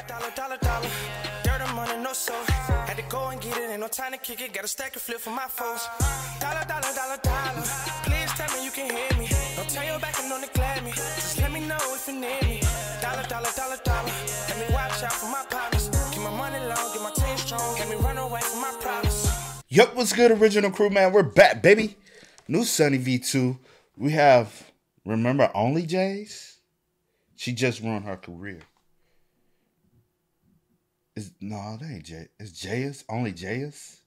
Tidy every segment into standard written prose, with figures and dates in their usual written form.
Dollar. Dirty money, no soul. Had to go and get it, ain't no time to kick it. Got a stack of flip for my foes. Dollar. Please tell me you can hear me. Don't turn your back and don't neglect me. Just let me know if you need me. Dollar. Let me watch out for my partners. Keep my money low, get my team strong. Let me run away from my problems. Yup, what's good, original crew, man? We're back, baby. New Sunny V2. We have, remember OnlyJayus? She just ruined her career. No, that ain't Jay. It's Jayus? OnlyJayus?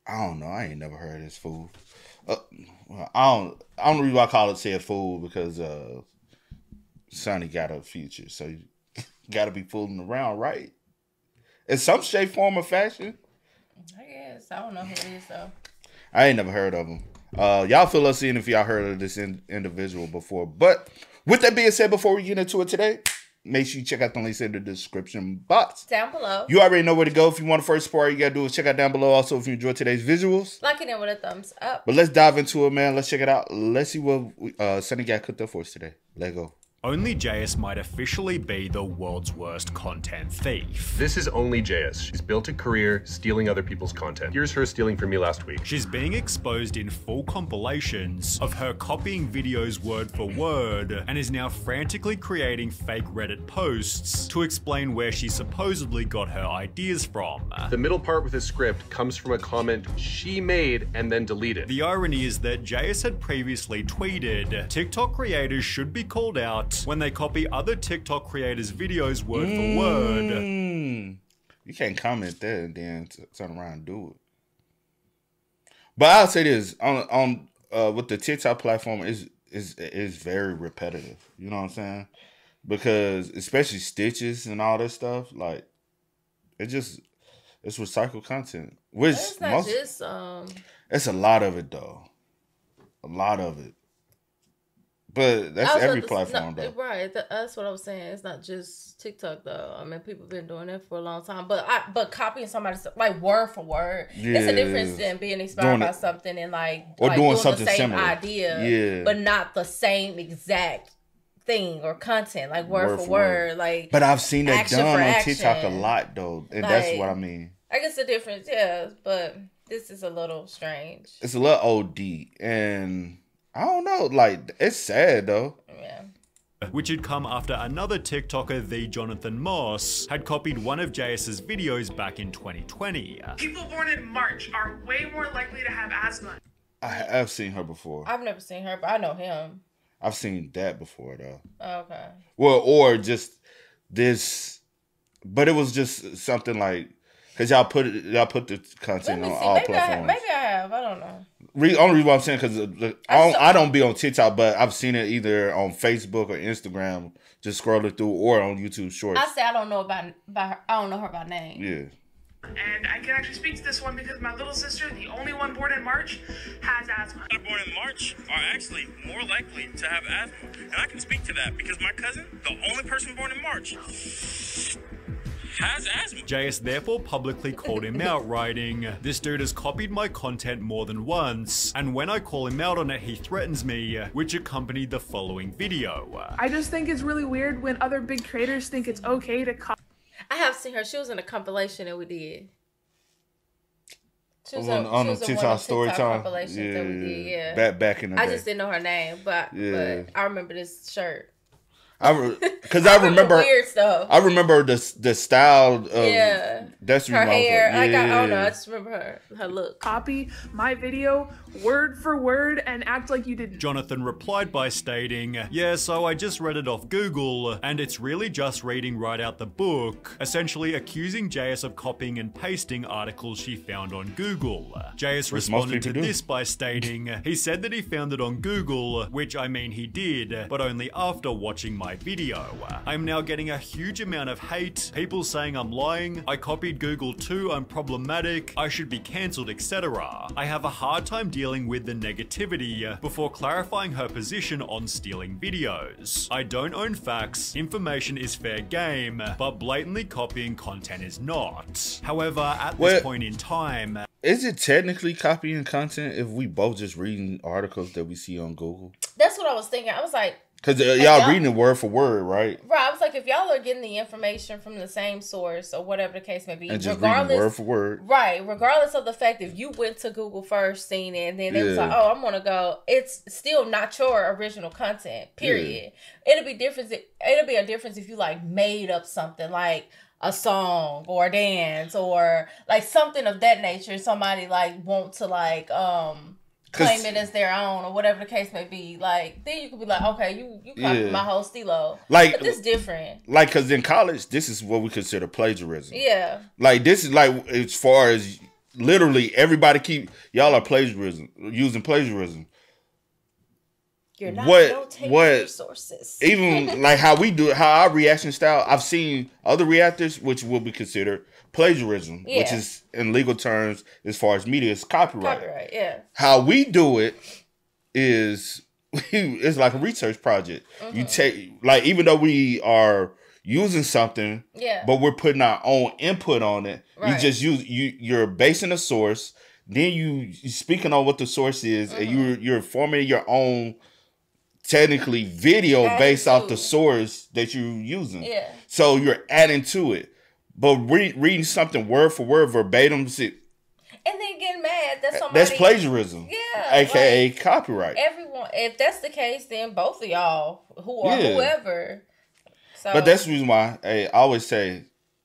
I don't know. I ain't never heard of this fool. Well, I don't really want to call it say a fool because Sonny got a future. So you got to be fooling around, right? In some shape, form, or fashion. I guess. I don't know who it is, though. I ain't never heard of him. Y'all fill us in if y'all heard of this individual before. But with that being said, before we get into it today, make sure you check out the links in the description box. Down below. You already know where to go. If you want to first support, all you got to do is check out down below. Also, if you enjoyed today's visuals, liking it with a thumbs up. But let's dive into it, man. Let's check it out. Let's see what Sunny got cooked up for us today. Let's go. OnlyJayus might officially be the world's worst content thief. This is OnlyJayus. She's built a career stealing other people's content. Here's her stealing from me last week. She's being exposed in full compilations of her copying videos word for word and is now frantically creating fake Reddit posts to explain where she supposedly got her ideas from. The middle part with the script comes from a comment she made and then deleted. The irony is that Jayus had previously tweeted, TikTok creators should be called out when they copy other TikTok creators' videos word for word. You can't comment there and then turn around and do it. But I'll say this, on with the TikTok platform is very repetitive. You know what I'm saying? Because especially stitches and all that stuff, like it's recycled content. Which it's not just it's a lot of it though. A lot of it. But that's every platform, though. Right. That's what I was saying. It's not just TikTok, though. I mean, people have been doing that for a long time. But copying somebody's, like, word for word, it's a difference than being inspired by something and, doing something the same similar idea, but not the same exact thing or content, like word for word. Like, but I've seen that done on TikTok a lot, though. And that's what I mean. I guess the difference, yeah. But this is a little strange. It's a little OD. And I don't know, like, it's sad though. Yeah. Which had come after another TikToker, the Jonathan Moss, had copied one of Jayus's videos back in 2020. People born in March are way more likely to have asthma. I have seen her before. I've never seen her, but I know him. I've seen that before though. Oh, okay. Well, or just this, but it was just something like, cause y'all put the content on all platforms. Maybe I have. I don't know. Only reason why I'm saying because I don't be on TikTok, but I've seen it either on Facebook or Instagram, just scrolling through, or on YouTube Shorts. I say I don't know about her. I don't know her by name. Yeah. And I can actually speak to this one because my little sister, the only one born in March, has asthma. Born in March are actually more likely to have asthma, and I can speak to that because my cousin, the only person born in March, has asthma. Jayus therefore publicly called him out, writing, "This dude has copied my content more than once, and when I call him out on it, he threatens me," which accompanied the following video. I just think it's really weird when other big creators think it's okay to copy. I have seen her. She was in a compilation that we did. She was on the TikTok story time. Compilations that we did, yeah. Back in the day. I just didn't know her name, but I remember this shirt. Because I remember weird stuff. I remember the style of that's her hair. Yeah. I don't know. I just remember her look. Copy my video word for word and act like you didn't. Jonathan replied by stating, "Yeah, so I just read it off Google, and it's really just reading right out the book," essentially accusing Jayus of copying and pasting articles she found on Google. Jayus responded to this by stating, he said that he found it on Google, which I mean he did, but only after watching my video. I'm now getting a huge amount of hate, people saying I'm lying, I copied Google too, I'm problematic, I should be cancelled, etc. I have a hard time dealing with the negativity, before clarifying her position on stealing videos. I don't own facts, information is fair game, but blatantly copying content is not. However, at this point in time, is it technically copying content if we both just reading articles that we see on Google? That's what I was thinking. I was like, Because y'all reading it word for word, right? Right. I was like, if y'all are getting the information from the same source or whatever the case may be, and just reading word for word. Right. Regardless of the fact if you went to Google first, seen it, and then they was like, oh, I'm going to go. It's still not your original content, period. Yeah. It'll be a difference if you like made up something like a song or a dance or like something of that nature. Somebody like want to like, claim it as their own or whatever the case may be. Like, then you could be like, okay, you copied my whole stilo. Like, but this different. Like, because in college, this is what we consider plagiarism. Yeah. Like, this is like, as far as literally everybody y'all are using plagiarism. You're not notating your sources. Even like how we do it, how our reaction style, I've seen other reactors, which will be considered plagiarism, which is in legal terms, as far as media, is copyright. Copyright, yeah. How we do it is it's like a research project. You take, like, even though we are using something, but we're putting our own input on it. Right. You're basing a source, then you're speaking on what the source is, and you're forming your own technically video based off the source that you're using. Yeah. So you're adding to it. But reading something word for word, verbatim, and then getting mad that somebody... That's plagiarism. Yeah. AKA copyright. Everyone, if that's the case, then both of y'all, whoever. So, but that's the reason why I always say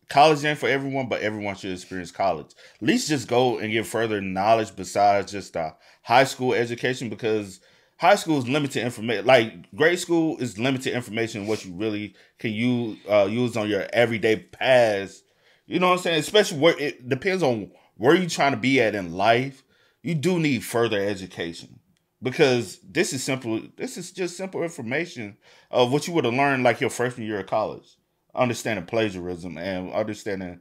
college ain't for everyone, but everyone should experience college. At least just go and get further knowledge besides just high school education, because high school is limited information. Like, grade school is limited information, what you really can use on your everyday paths. You know what I'm saying? Especially where it depends on where you're trying to be at in life. You do need further education, because this is just simple information of what you would have learned like your freshman year of college. Understanding plagiarism and understanding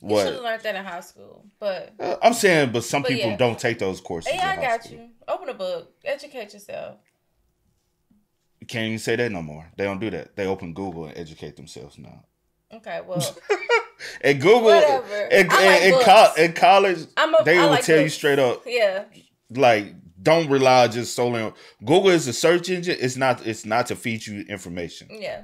what... You should have learned that in high school, but... I'm saying, but some people don't take those courses. Yeah, I got you. Open a book. Educate yourself. You can't even say that no more. They don't do that. They open Google and educate themselves now. Okay, well... And Google... Whatever. In college, they will tell you straight up. Yeah. Like, don't rely just solely on... Google is a search engine. It's not to feed you information. Yeah.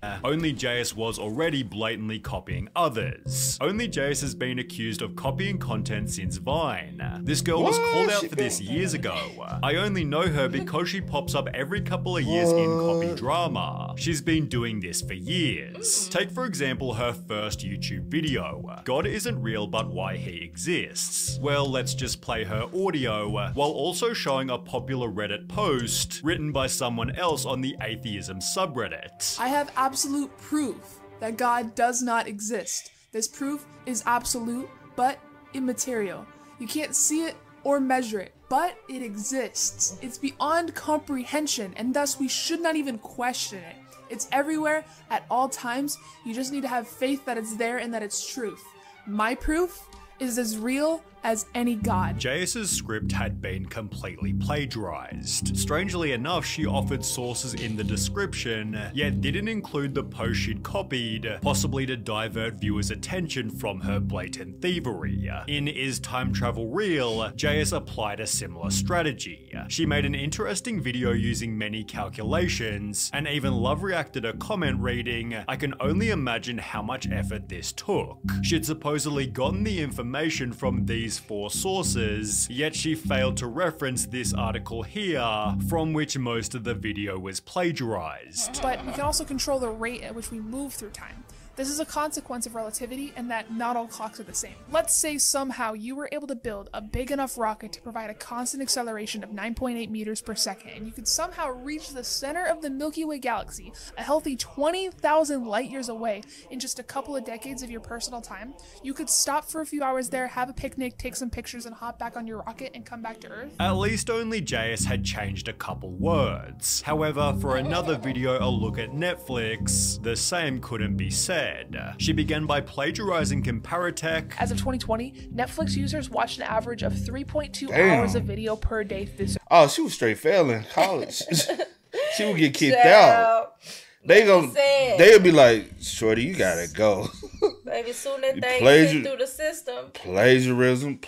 OnlyJayus was already blatantly copying others. OnlyJayus has been accused of copying content since Vine. This girl was called out for this years ago. I only know her because she pops up every couple of years in copy drama. She's been doing this for years. Take for example her first YouTube video, God Isn't Real But Why He Exists. Well, let's just play her audio while also showing a popular Reddit post written by someone else on the atheism subreddit. I have absolute proof that God does not exist. This proof is absolute, but immaterial. You can't see it or measure it, but it exists. It's beyond comprehension, and thus we should not even question it. It's everywhere, at all times. You just need to have faith that it's there and that it's truth. My proof is as real as any god. Jayus's script had been completely plagiarized. Strangely enough, she offered sources in the description, yet didn't include the post she'd copied, possibly to divert viewers' attention from her blatant thievery. In Is Time Travel Real, Jayus applied a similar strategy. She made an interesting video using many calculations, and even love reacted a comment reading, "I can only imagine how much effort this took." She'd supposedly gotten the information from these 4 sources, yet she failed to reference this article here, from which most of the video was plagiarized. But we can also control the rate at which we move through time. This is a consequence of relativity and that not all clocks are the same. Let's say somehow you were able to build a big enough rocket to provide a constant acceleration of 9.8 meters per second, and you could somehow reach the center of the Milky Way galaxy, a healthy 20,000 light years away, in just a couple of decades of your personal time. You could stop for a few hours there, have a picnic, take some pictures, and hop back on your rocket and come back to Earth. At least OnlyJayus had changed a couple words. However, for another video, a look at Netflix, the same couldn't be said. She began by plagiarizing Comparitech. As of 2020, Netflix users watched an average of 3.2 hours of video per day this. Oh, she was straight failing college. She would get kicked out. They'll be like, "Shorty, you gotta go." Baby, soon as they get through the system. Plagiarism.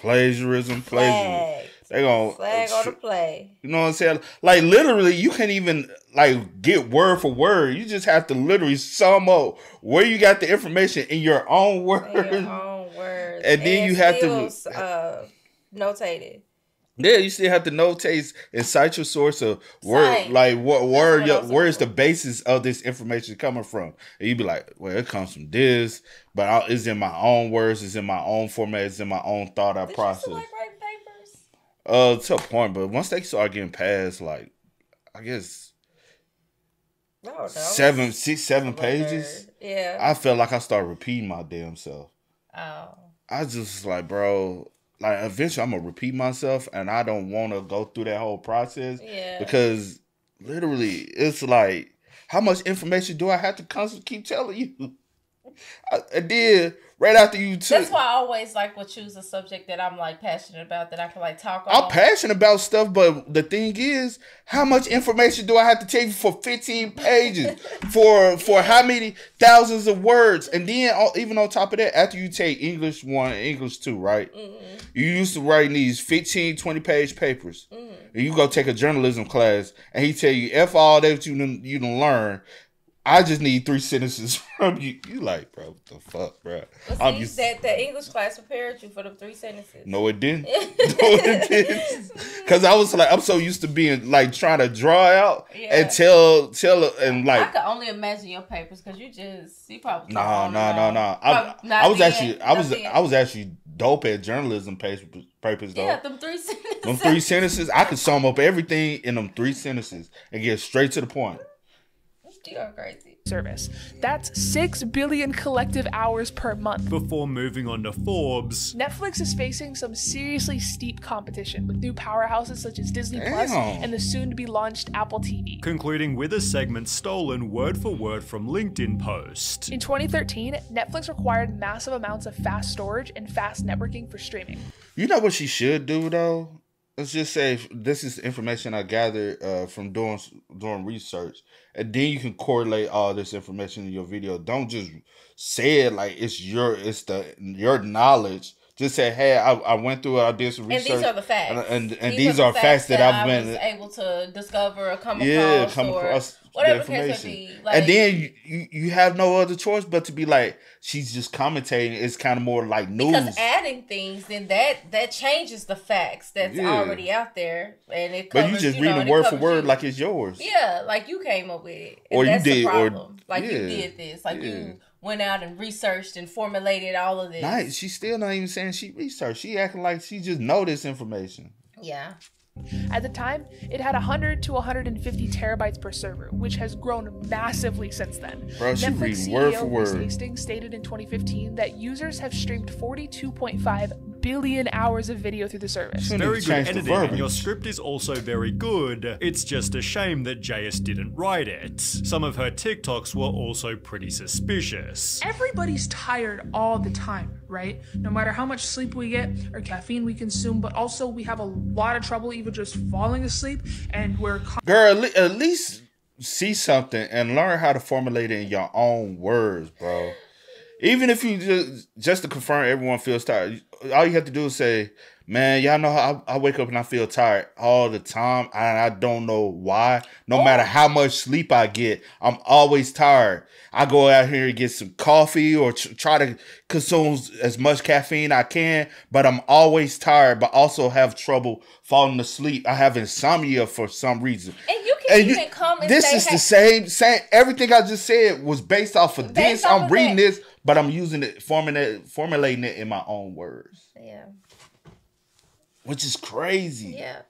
They gonna flag on the play. You know what I'm saying? Like literally, you can't even like get word for word. You just have to literally sum up where you got the information in your own words. And then you have to notate it. Yeah, you still have to notate and cite your source of word, like where is the basis of this information coming from? And you be like, well, it comes from this, but it's in my own words, it's in my own format, it's in my own thought out process. Did you still like writing papers? To a point, but once they start getting past, like, I guess 7 pages, yeah, I felt like I started repeating my damn self. Oh, I just like, bro. Like, eventually I'm going to repeat myself, and I don't want to go through that whole process. Yeah. Because, literally, it's like, how much information do I have to constantly keep telling you? I did, right after you took... That's why I always, like, would choose a subject that I'm, like, passionate about, that I can, like, talk on. I'm passionate about stuff, but the thing is, how much information do I have to tell you for 15 pages? for how many thousands of words? And then, even on top of that, after you take English 1 and English 2, right? Mm-hmm. You used to write these 15, 20-page papers. Mm-hmm. And you go take a journalism class, and he tell you, F all that you done learn. I just need 3 sentences from you. You like, bro, what the fuck, bro? Well, see, that English class prepared you for the 3 sentences. No, it didn't. Because I was like, I'm so used to being like trying to draw out and tell and like. I could only imagine your papers because you probably. No. I was actually dope at journalism papers though. Yeah, them 3 sentences. Them 3 sentences, I could sum up everything in them 3 sentences and get straight to the point. You are crazy. Service. That's 6 billion collective hours per month. Before moving on to Forbes, Netflix is facing some seriously steep competition with new powerhouses such as Disney Plus and the soon-to-be launched Apple TV. Concluding with a segment stolen word for word from LinkedIn post. In 2013, Netflix required massive amounts of fast storage and fast networking for streaming. You know what she should do though? Let's just say this is information I gathered from doing research, and then you can correlate all this information in your video. Don't just say it like it's your knowledge. Just say, hey, I went through it, I did some research. And these are the facts. And these are facts that I've been able to discover or come across whatever the case may be. Like, and then you have no other choice but to be like, she's just commentating. It's kind of more like news. Because adding things, then that changes the facts that's already out there. And it covers, but you just reading word for word like it's yours. Yeah, like you came up with it. And or that's you did. The problem. Like you did this. Like you went out and researched and formulated all of this. Nice. She's still not even saying she researched. She acting like she just know this information. Yeah. At the time, it had 100 to 150 terabytes per server, which has grown massively since then. Bro, she Netflix reading word CEO for word. Chris Hastings stated in 2015 that users have streamed 42.5 billion hours of video through the service. Very good editing, and your script is also very good. It's just a shame that Jayus didn't write it. Some of her TikToks were also pretty suspicious. Everybody's tired all the time, right? No matter how much sleep we get or caffeine we consume, but also we have a lot of trouble even just falling asleep, and we're... Girl, at least see something and learn how to formulate it in your own words, bro. Even if you just to confirm everyone feels tired, all you have to do is say, man, y'all know how I wake up and I feel tired all the time, and I don't know why. No matter how much sleep I get, I'm always tired. I go out here and get some coffee or try to consume as much caffeine I can, but I'm always tired, but also have trouble falling asleep. I have insomnia for some reason. And you can even come and this say, is the same. Everything I just said was based off of this. I'm reading this, but I'm using it, formulating it in my own words. Yeah. Which is crazy. Yeah.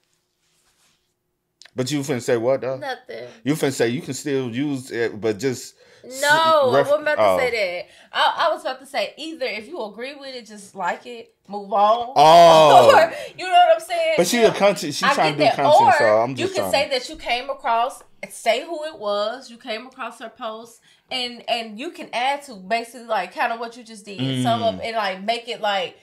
But you finna say what, though? Nothing. You finna say you can still use it, but just... No, I wasn't about to say that. I was about to say, either if you agree with it, just like it, move on. Or, you know what I'm saying? But she's trying to do content, so I'm just you can say that you came across, say who it was, you came across her post, and you can add to basically like kind of what you just did. Sum up and like make it like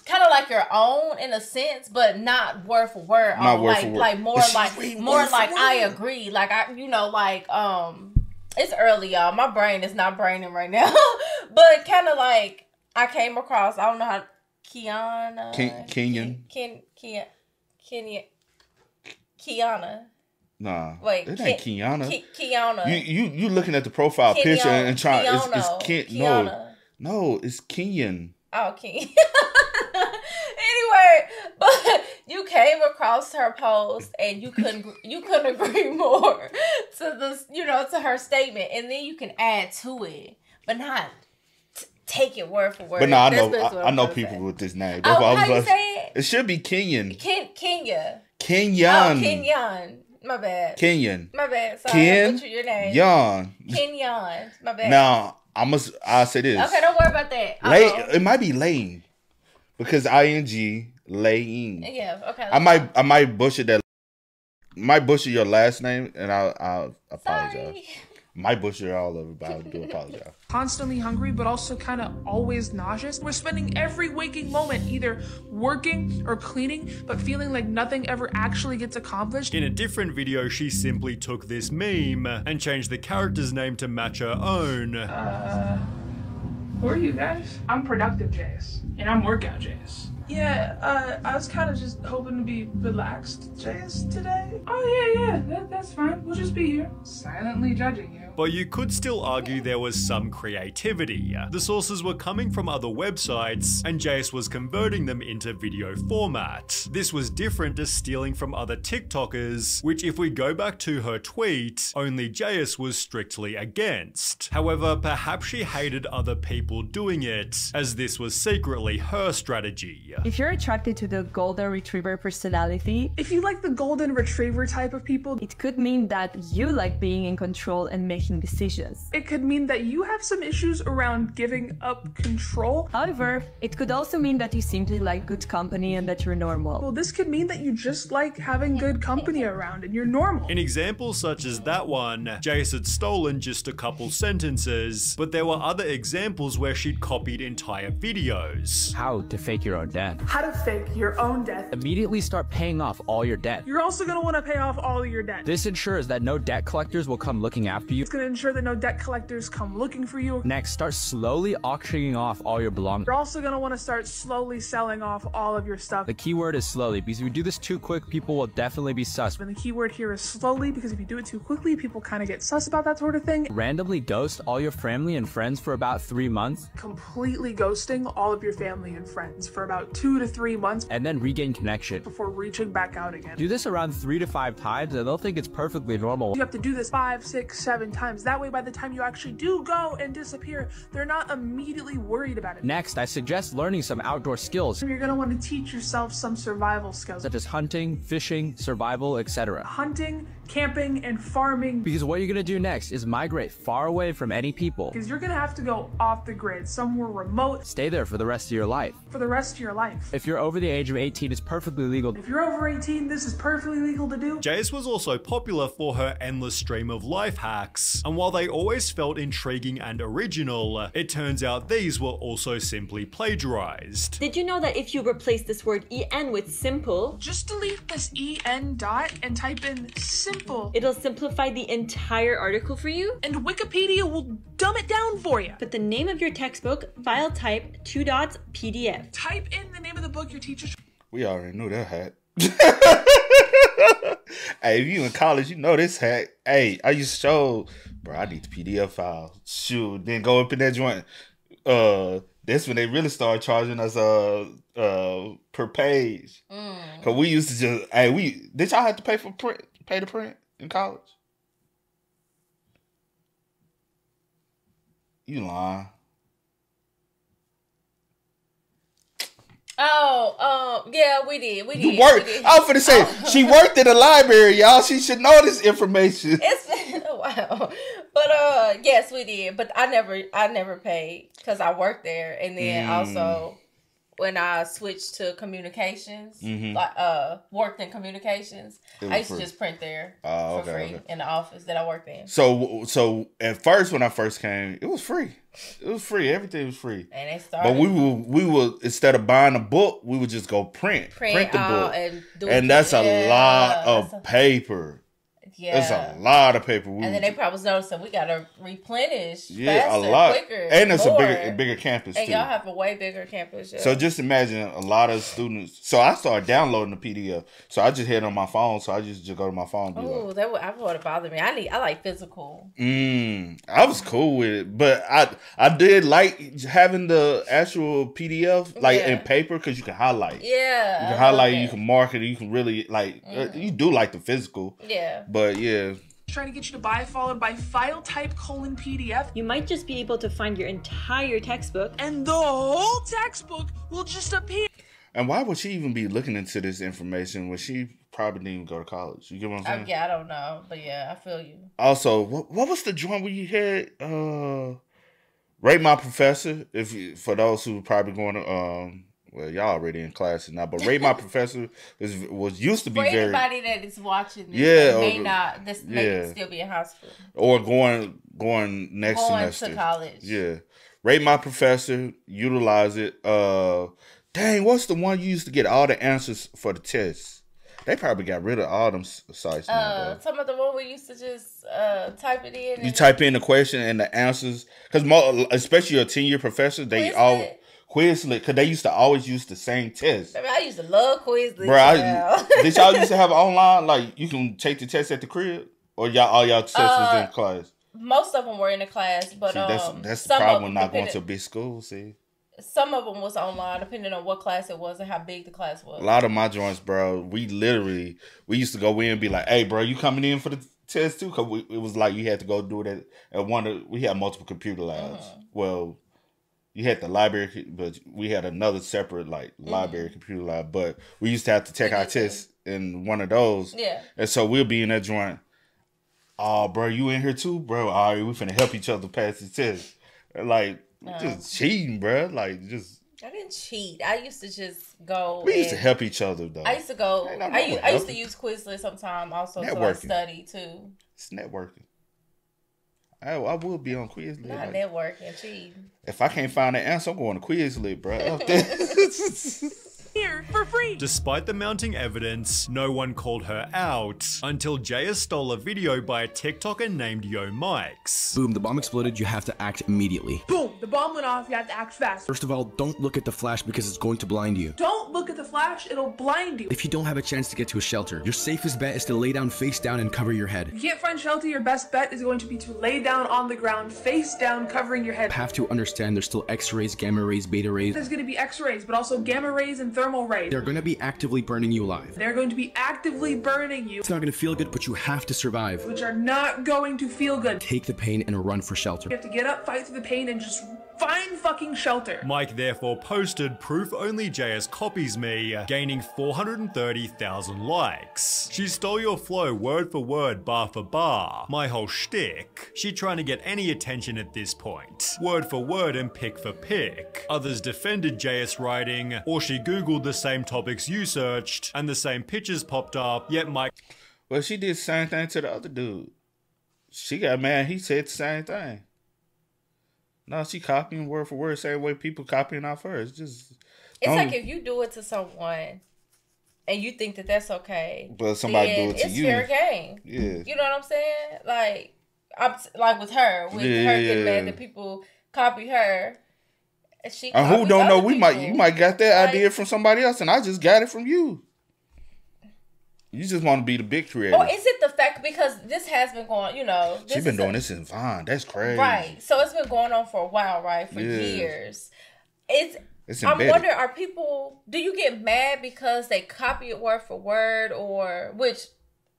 kind of like your own in a sense, but not word for word. Not word for word. Like more like I agree. Like I, you know, like It's early, y'all. My brain is not braining right now. But kind of like, I came across, I don't know how, Kiana. Nah, wait, it ain't Kiana. Kiana. You looking at the profile picture and trying. It's no, it's Kenyan. Oh, Ken. Anyway, but you came across her post and you couldn't agree more to this, to her statement, and then you can add to it, but not take it word for word. But no, I know people with this name. That's how you say it? It should be Kenyan. Kenya. Kenyan. Oh, Kenyan. My bad. Kenyan. My bad. Sorry, I butchered your name. Kenyan. My bad. Now, I'll say this. Okay, don't worry about that. It might be Lane. Because ing, Lane. Yeah, okay. I might butcher that. Might butcher your last name, and I'll apologize. Sorry. Might butcher all of it, but I do apologize. Constantly hungry, but also kind of always nauseous. We're spending every waking moment either working or cleaning, but feeling like nothing ever actually gets accomplished. In a different video, she simply took this meme and changed the character's name to match her own. Who are you guys? I'm Productive Jayus, and I'm Workout Jayus. Yeah, I was kind of just hoping to be relaxed Jayus today. Oh yeah, that's fine. We'll just be here, silently judging you. But you could still argue there was some creativity. The sources were coming from other websites, and Jayus was converting them into video format. This was different to stealing from other TikTokers, which if we go back to her tweet, OnlyJayus was strictly against. However, perhaps she hated other people doing it, as this was secretly her strategy. If you're attracted to the golden retriever personality, if you like the golden retriever type of people, it could mean that you like being in control and making decisions. It could mean that you have some issues around giving up control. However, it could also mean that you simply like good company and that you're normal. Well, this could mean that you just like having good company around and you're normal. In examples such as that one, Jayus had stolen just a couple sentences, but there were other examples where she'd copied entire videos. How to fake your own death. How to fake your own death. Immediately start paying off all your debt. You're also going to want to pay off all of your debt. This ensures that no debt collectors will come looking after you. It's going to ensure that no debt collectors come looking for you. Next, start slowly auctioning off all your belongings. You're also going to want to start slowly selling off all of your stuff. The key word is slowly, because if you do this too quick, people will definitely be sus. And the key word here is slowly, because if you do it too quickly, people kind of get sus about that sort of thing. Randomly ghost all your family and friends for about 3 months. Completely ghosting all of your family and friends for about 2 to 3 months. And then regain connection. Before reaching back out again. Do this around 3 to 5 times and they'll think it's perfectly normal. You have to do this 5, 6, 7 times. That way by the time you actually do go and disappear, they're not immediately worried about it. Next, I suggest learning some outdoor skills. You're going to want to teach yourself some survival skills. Such as hunting, fishing, survival, etc. Hunting, camping, and farming. Because what you're going to do next is migrate far away from any people. Because you're going to have to go off the grid, somewhere remote. Stay there for the rest of your life. For the rest of your life. If you're over the age of 18, it's perfectly legal. If you're over 18, this is perfectly legal to do. Jayus was also popular for her endless stream of life hacks, and while they always felt intriguing and original, it turns out these were also simply plagiarized. Did you know that if you replace this word en with simple, just delete this en dot and type in simple, it'll simplify the entire article for you? And Wikipedia will dumb it down for you. Put the name of your textbook, file type, 2 dots, PDF. Type in the name of the book your teacher. We already knew that hack. Hey, if you in college, you know this hack. Hey, I used to show, bro, I need the PDF file. Shoot, then go up in that joint. That's when they really started charging us per page. Cause we used to just, did y'all have to pay to print in college? You lying. Yeah, we did. You worked. I was finna say, she worked in a library, y'all. She should know this information. It's been a while. But yes, we did. But I never paid because I worked there. And then also when I switched to communications, worked in communications, I used to just print there for free in the office that I worked in. So at first, when I first came, it was free. It was free. Everything was free. And it started. But we would instead of buying a book, we would just go print the book, and that's a lot of paper. Yeah. It's a lot of paper. And then they probably was noticing we got to replenish faster, a lot. Quicker. And it's a bigger campus, and too. y'all have a way bigger campus. Yeah. So just imagine a lot of students. So I started downloading the PDF. So I just had it on my phone. So I just go to my phone. Oh, that would bother me. I like physical. I was cool with it. But I did like having the actual PDF, like in paper, because you can highlight. Yeah. You can highlight it, you can mark it, you can really, like, you do like the physical. Yeah. But yeah. Trying to get you to buy, followed by file type : PDF. You might just be able to find your entire textbook. And the whole textbook will just appear. And why would she even be looking into this information when she probably didn't even go to college? You get what I'm saying? Yeah, I don't know. But yeah, I feel you. Also, what was the joint where you had Rate My Professor? For those who probably going to well, y'all already in classes now, but Rate My Professor was used to be for very... For anybody that is watching this, may still be in high school. Or going next semester. To college. Yeah. Rate My Professor, utilize it. Dang, what's the one you used to get all the answers for the test? They probably got rid of all them sites now, some of the one we used to just type it in. You type in the question and the answers. Because especially your 10-year professors, they all... Quizlet, because they used to always use the same test. I used to love Quizlet. Bro, did y'all used to have online? Like, you can take the test at the crib? Or all y'all tests was in class? Most of them were in the class, but see, that's the problem with not going to a big school, see? Some of them was online, depending on what class it was and how big the class was. A lot of my joints, bro, we used to go in and be like, hey, bro, you coming in for the test too? Because it was like you had to go do it at we had multiple computer labs. Well... You had the library, but we had another separate library computer lab. But we used to have to take our tests in one of those. Yeah. And so we'll be in that joint. Oh, bro, you in here too, bro? All right, we finna help each other pass the test. Just cheating, bro. I didn't cheat. I used to just go. We used to help each other though. I used to go. I used to use Quizlet sometime also to study too. It's networking. I will be on Quizlet. Not networking, cheating. If I can't find the answer, I'm going to Quizlet, bro. Here for free. Despite the mounting evidence, no one called her out until Jayus stole a video by a TikToker named Yo Mikes. Boom, the bomb exploded, you have to act immediately. Boom, the bomb went off, you have to act fast. First of all, don't look at the flash because it's going to blind you. Don't look at the flash, it'll blind you. If you don't have a chance to get to a shelter, your safest bet is to lay down face down and cover your head. If you can't find shelter, your best bet is going to be to lay down on the ground, face down, covering your head. You have to understand there's still X-rays, gamma rays, beta rays. There's going to be X-rays, but also gamma rays and thermal rays. They're going to be actively burning you alive. They're going to be actively burning you. It's not going to feel good, but you have to survive. Which are not going to feel good. Take the pain and run for shelter. You have to get up, fight through the pain, and just find fucking shelter. Mike therefore posted proof OnlyJayus copies me, gaining 430,000 likes. She stole your flow word for word, bar for bar. My whole shtick. She trying to get any attention at this point. Word for word and pick for pick. Others defended Jayus writing, or she googled the same topics you searched, and the same pictures popped up, yet Mike... Well, she did the same thing to the other dude. She got mad, he said the same thing. No, she copying word for word, same way people copying off her. It's like if you do it to someone and you think that that's okay, but somebody do it to you, it's fair game. Yeah, you know what I'm saying? Like with her, getting mad that people copy her. And who don't know? You might got that idea from somebody else, and I just got it from you. You just want to be the big creator. Or is it the fact, because this has been going, she's been doing this in Vine. That's crazy. Right. So it's been going on for a while, right? For years. It's I'm wondering, do you get mad because they copy it word for word, which,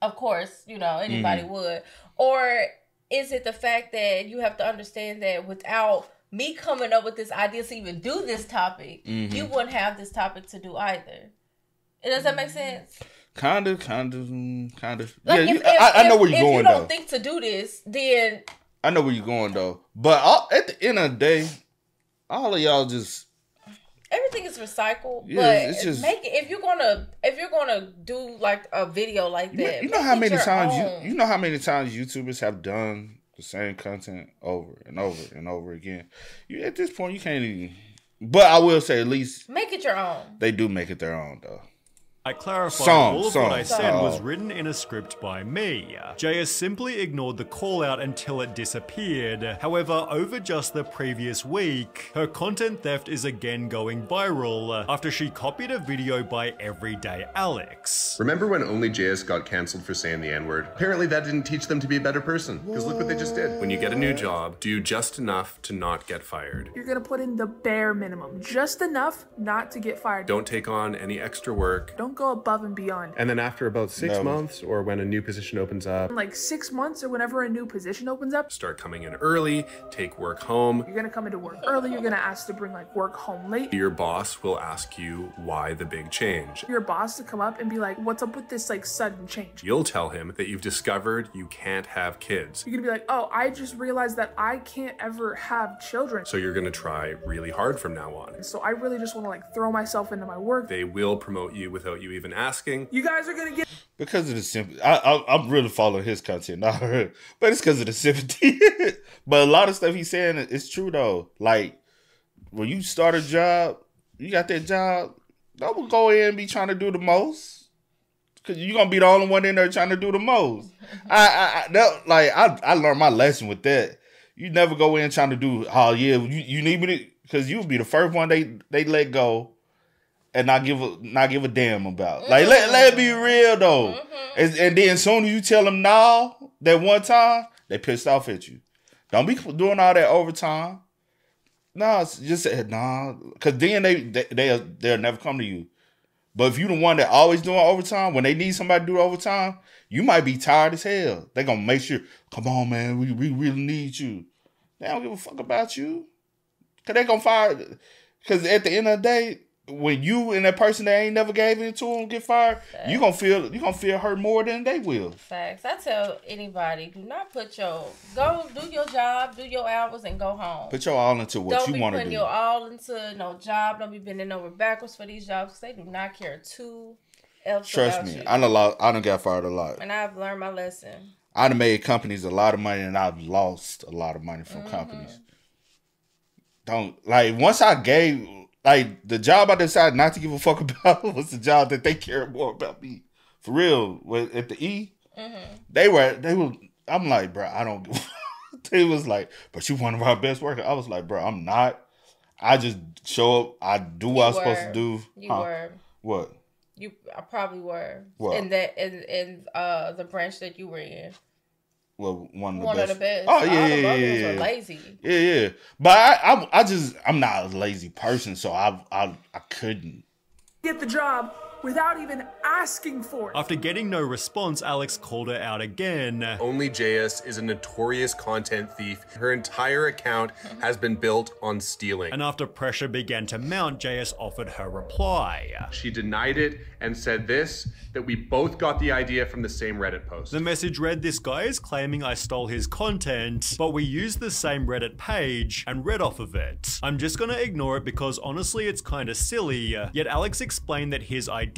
of course, anybody would. Or is it the fact that you have to understand that without me coming up with this idea to even do this topic, you wouldn't have this topic to do either. Does that make sense? Kind of. Like yeah, I know where you're going, though. If you don't think to do this, then... I know where you're going, though. But at the end of the day, all of y'all just... Everything is recycled, yeah, but it's just, make it, if you're gonna do like a video like that, you know how many times YouTubers have done the same content over and over and over again. At this point, you can't even... But I will say, at least... Make it your own. They do make it their own, though. I clarified all of what I said was written in a script by me. JS simply ignored the call out until it disappeared. However, over just the previous week, her content theft is again going viral after she copied a video by Everyday Alex. Remember when OnlyJayus got cancelled for saying the N-word? Apparently that didn't teach them to be a better person, because look what they just did. When you get a new job, do just enough to not get fired. You're gonna put in the bare minimum, just enough not to get fired. Don't take on any extra work. Don't go above and beyond. And then after about 6 months, or when a new position opens up, like 6 months or whenever a new position opens up, start coming in early, take work home. You're gonna come into work early, you're gonna ask to bring like work home late. Your boss will ask you why the big change. Your boss to come up and be like, what's up with this like sudden change? You'll tell him that you've discovered you can't have kids. You're gonna be like, oh, I just realized that I can't ever have children. So you're gonna try really hard from now on. So I really just wanna like throw myself into my work. They will promote you without you even asking. You guys are gonna get... Because of the sympathy. I'm really following his content, but it's because of the sympathy. But a lot of stuff he's saying is true though. Like, when you start a job, you got that job, don't go in and be trying to do the most. Because you're going to be the only one in there trying to do the most. I learned my lesson with that. You never go in trying to do, oh yeah, you need me to, because you'll be the first one they let go and not give a damn about. Like, let it be real though. And then as soon as you tell them no, that one time, they pissed off at you. Don't be doing all that overtime. No, just say nah, because then they'll never come to you. But if you the one that always doing overtime, when they need somebody to do overtime, you might be tired as hell. They gonna make sure, come on, man, we really need you. They don't give a fuck about you. Cause they gonna fire. Cause at the end of the day, when you and that person that ain't never gave in to them get fired, you gonna feel hurt more than they will. Facts. I tell anybody, do not go do your job, do your hours, and go home. Put your all into what you want to do. Don't be putting your all into no job. Don't be bending over backwards for these jobs, because they do not care two else. Trust me, I done got fired a lot, and I've learned my lesson. I done made companies a lot of money, and I've lost a lot of money from companies. Once I gave. Like, the job I decided not to give a fuck about was the job that they cared more about me. For real. At the E, they were, I'm like, bro, I don't give a fuck. They was like, but you one of our best workers. I was like, bro, I'm not. I just show up. I do what I'm supposed to do. You were. What? I probably were. What? In the branch that you were in. Well, one of the best. Oh yeah, all the others were lazy. Yeah. But I'm not a lazy person, so I couldn't get the job without even asking for it. After getting no response, Alex called her out again. OnlyJayus is a notorious content thief. Her entire account has been built on stealing. And after pressure began to mount, JS offered her reply. She denied it and said that we both got the idea from the same Reddit post. The message read, this guy is claiming I stole his content, but we used the same Reddit page and read off of it. I'm just gonna ignore it because honestly it's kinda silly, yet Alex explained that his idea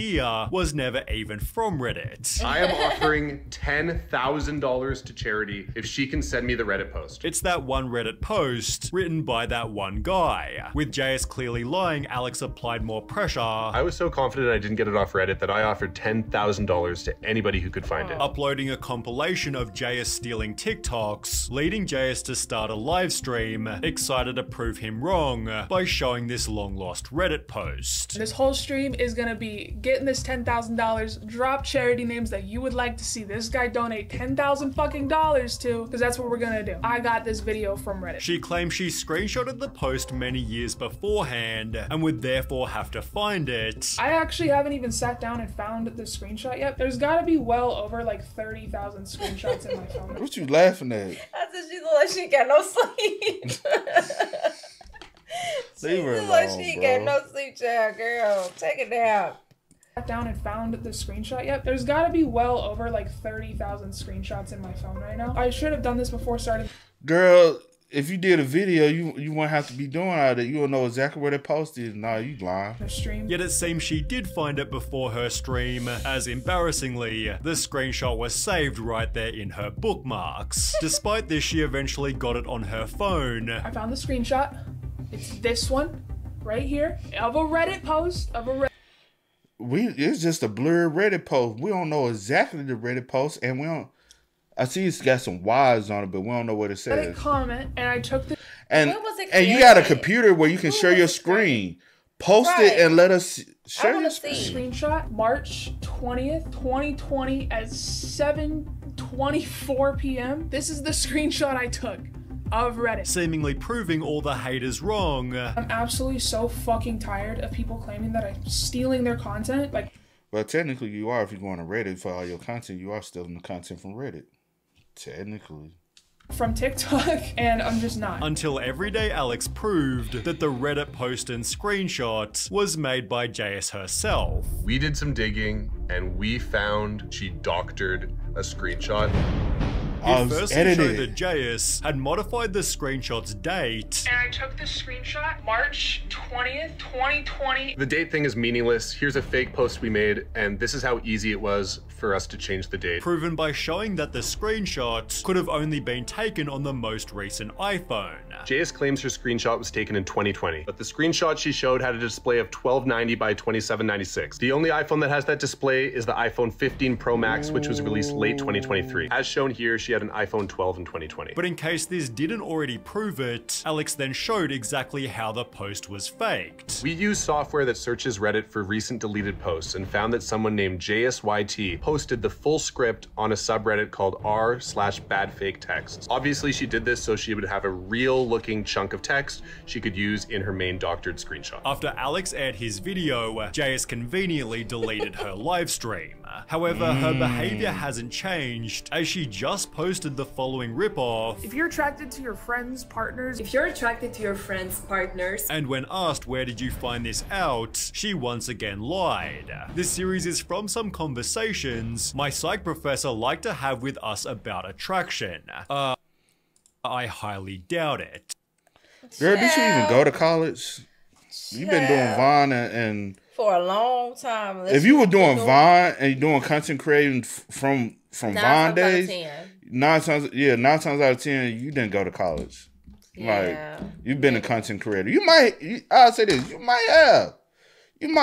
was never even from Reddit. I am offering $10,000 to charity if she can send me the Reddit post. It's that one Reddit post written by that one guy. With JS clearly lying, Alex applied more pressure. I was so confident I didn't get it off Reddit that I offered $10,000 to anybody who could find it. Uploading a compilation of JS stealing TikToks, leading JS to start a live stream, excited to prove him wrong by showing this long lost Reddit post. This whole stream is gonna be getting this $10,000, drop charity names that you would like to see this guy donate $10,000 fucking dollars to, because that's what we're gonna do. I got this video from Reddit. She claims she screenshotted the post many years beforehand and would therefore have to find it. I actually haven't even sat down and found the screenshot yet. There's gotta be well over like 30,000 screenshots in my phone. What you laughing at? I said she look like she got no sleep. Leave her alone, like she got no sleep, child, girl. Take it down. Sat down and found the screenshot yet. There's gotta be well over like 30,000 screenshots in my phone right now. I should have done this before starting. Girl, if you did a video, you wouldn't have to be doing all that. You will know exactly where they posted. Nah, you lying. Stream. Yet it seems she did find it before her stream, as embarrassingly, the screenshot was saved right there in her bookmarks. Despite this, she eventually got it on her phone. I found the screenshot. It's this one right here of a Reddit post of a it's just a blurred Reddit post. We don't know exactly the Reddit post, and we don't. I see it's got some Y's on it, but we don't know what it says. I did comment, and I took the. And you got a computer where you can share your screen. Post it and let us share your screen. Screenshot March 20th, 2020 at 7:24 p.m. This is the screenshot I took of Reddit. Seemingly proving all the haters wrong. I'm absolutely so fucking tired of people claiming that I'm stealing their content. Like, well, technically you are. If you're going to Reddit for all your content, you are stealing the content from Reddit. Technically. From TikTok, and I'm just not. Until Everyday Alex proved that the Reddit post and screenshot was made by JS herself. We did some digging, and we found she doctored a screenshot. It firstly showed that JS had modified the screenshot's date. And I took the screenshot March 20th, 2020. The date thing is meaningless. Here's a fake post we made, and this is how easy it was for us to change the date. Proven by showing that the screenshot could have only been taken on the most recent iPhone. JS claims her screenshot was taken in 2020, but the screenshot she showed had a display of 1290 by 2796. The only iPhone that has that display is the iPhone 15 Pro Max, which was released late 2023. As shown here, she had an iPhone 12 in 2020. But in case this didn't already prove it, Alex then showed exactly how the post was faked. We use software that searches Reddit for recent deleted posts and found that someone named JSYT posted the full script on a subreddit called r/badfaketexts. Obviously, she did this so she would have a real looking chunk of text she could use in her main doctored screenshot. After Alex aired his video, JS conveniently deleted her live stream. However, her behavior hasn't changed, as she just posted the following ripoff. If you're attracted to your friends, partners. If you're attracted to your friends, partners. And when asked where did you find this out, she once again lied. This series is from some conversations my psych professor liked to have with us about attraction. I highly doubt it. Girl, did you even go to college? You've been doing Vine and for a long time. If you were doing Vine and you're doing content creating from Vine days, 9 times out of 10, you didn't go to college. Yeah. Like, you've been a content creator. I'll say this, you might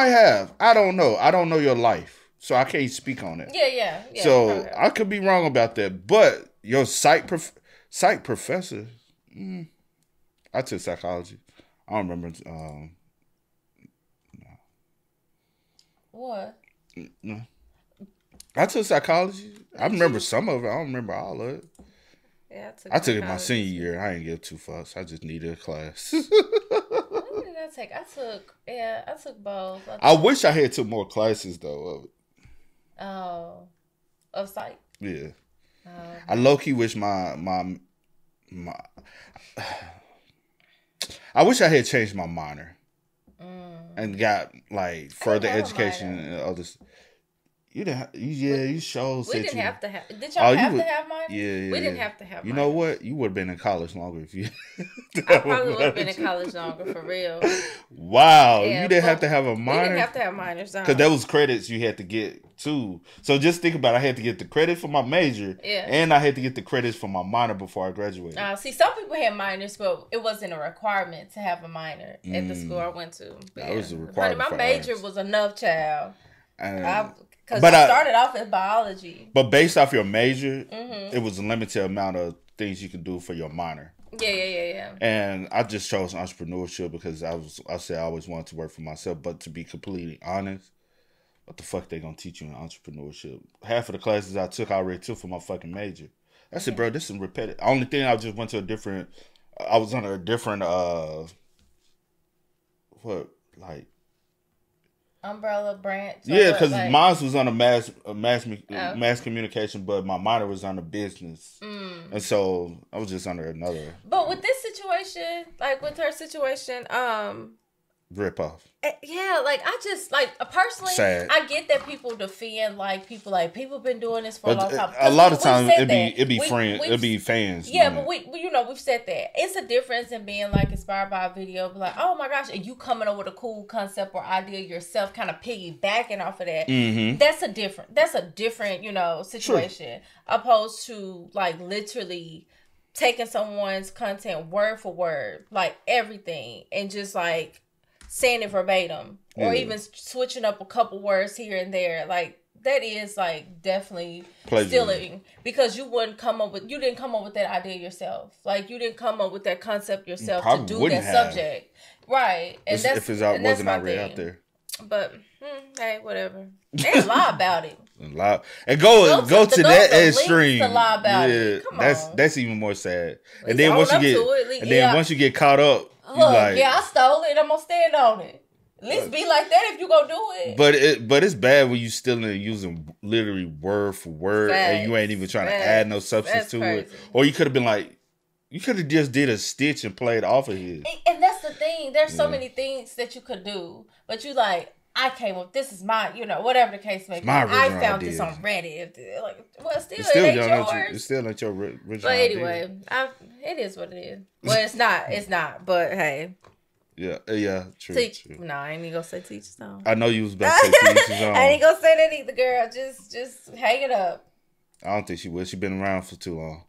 have. I don't know. I don't know your life, so I can't speak on it. Yeah. So I could be wrong about that, but your psych professor, I took psychology. I don't remember. What? No. I took psychology. I remember some of it. I don't remember all of it. Yeah, I took it my senior year. I didn't give two fucks. I just needed a class. What did I take? I took both. I wish I had took more classes though of it. Oh, of psych. Yeah. I low key wish my I wish I had changed my minor and got like further education and all this. You didn't. You showed. We didn't have to have. Did y'all have to have minors? Yeah. We didn't have to have. You know what? You would have been in college longer if you. I probably would have been in college longer for real. Wow, you didn't have to have a minor. We didn't have to have minors because there was credits you had to get too. So just think about it. I had to get the credit for my major, and I had to get the credits for my minor before I graduated. See, some people had minors, but it wasn't a requirement to have a minor at the school I went to. That was a requirement. My major was enough, child. Because I started off as biology. But based off your major, it was a limited amount of things you could do for your minor. Yeah. And I just chose entrepreneurship because I said I always wanted to work for myself. But to be completely honest, what the fuck they gonna teach you in entrepreneurship? Half of the classes I took, I already took for my fucking major. I said, bro, this is repetitive. Only thing I just went to I was under a different, umbrella branch. Yeah, because mine was on a mass communication, but my minor was on a business, and so I was just under another. But with this situation, like with her situation, rip off. Yeah, like I just personally, sad. I get that people defend people been doing this for a long time. A lot of times it'd be fans. Yeah, but we've said that it's a difference in being like inspired by a video, but like, oh my gosh, and you coming up with a cool concept or idea yourself, kind of piggybacking off of that. That's a different situation opposed to like literally taking someone's content word for word, like everything, and just like saying it verbatim or even switching up a couple words here and there. Like, that is like definitely stealing, because you didn't come up with that idea yourself. Like, you didn't come up with that concept yourself to do that subject. Right. And if it wasn't already out there. But hey, whatever. They lie about it. And go to that extreme. To lie about it. Come on. That's even more sad. And then once you get caught up, I stole it. I'm gonna stand on it. At least be like that if you gonna do it. But it's bad when you still using literally word for word and you ain't even trying to add no substance to it. Or you could have been like, you could have just did a stitch and played off of his. And that's the thing. There's so many things that you could do, but you like, I came up. This is my, whatever the case may be. I found this on Reddit. Like, well, it ain't yours. It's still not your original. But anyway, it is what it is. Well, it's not. It's not. But hey. Yeah, true. No, I ain't even gonna say teachers on. I know you was about to say teachers on. I ain't gonna say that either, girl. Just hang it up. I don't think she will. She been around for too long.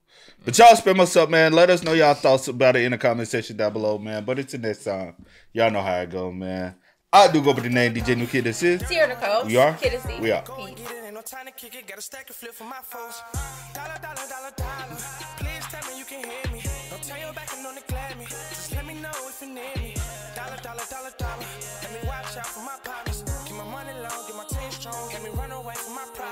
But y'all spam us up, man. Let us know y'all thoughts about it in the comment section down below, man. But it's the next time. Y'all know how it go, man. I do go by the name DJ New Kid. This is Sierra Nicole. We are. Kid and C. We are. Time to kick it, got a stack of flip for my foes. Dollar. Please tell me you can hear me. Don't turn your back and don't neglect me. Just let me know if you need me. Dollar. Let me watch out for my partners. Keep my money low, get my team strong. Let me run away from my pride.